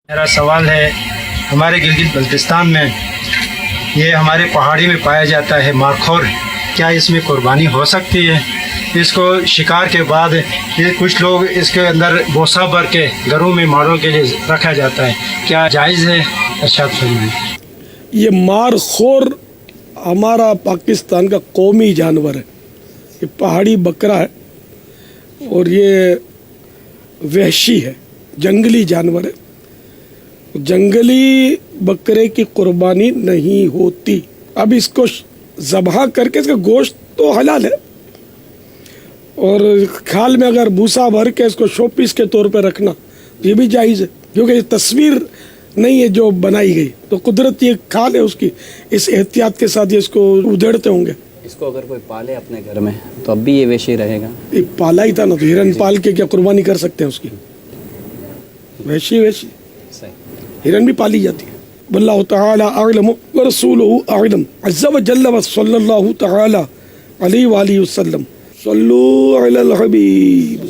میرا سوال ہے، ہمارے گلگت بلتستان میں یہ ہمارے پہاڑی میں پایا جاتا ہے مارخور، کیا اس میں قربانی ہو سکتی ہے؟ اس کو شکار کے بعد یہ کچھ لوگ اس کے اندر بوسہ بھر کے گھروں میں ماروں کے لیے رکھا جاتا ہے، کیا جائز ہے؟ ارشاد فرمائیں۔ یہ مارخور ہمارا پاکستان کا قومی جانور ہے، یہ پہاڑی بکرا ہے اور یہ وحشی ہے، جنگلی جانور ہے۔ جنگلی بکرے کی قربانی نہیں ہوتی۔ اب اس کو ذبح کر کے اس کا گوشت تو حلال ہے، اور کھال میں اگر بھوسا بھر کے اس کو شو پیس کے طور پہ رکھنا یہ بھی جائز ہے، کیونکہ یہ تصویر نہیں ہے جو بنائی گئی، تو قدرت یہ کھال ہے اس کی، اس احتیاط کے ساتھ یہ اس کو ادھیڑتے ہوں گے۔ اس کو اگر کوئی پالے اپنے گھر میں تو اب بھی یہ وحشی رہے گا؟ یہ پالا ہی تھا نا، تو ہرن پال کے کیا قربانی کر سکتے ہیں اس کی؟ وحشی صحیح، ہرن بھی پالی جاتی ہے۔ واللہ تعالی اعلم ورسولہ اعلم عز وجل وصلی اللہ تعالی علیہ وآلہ وسلم۔ صلو علی الحبیب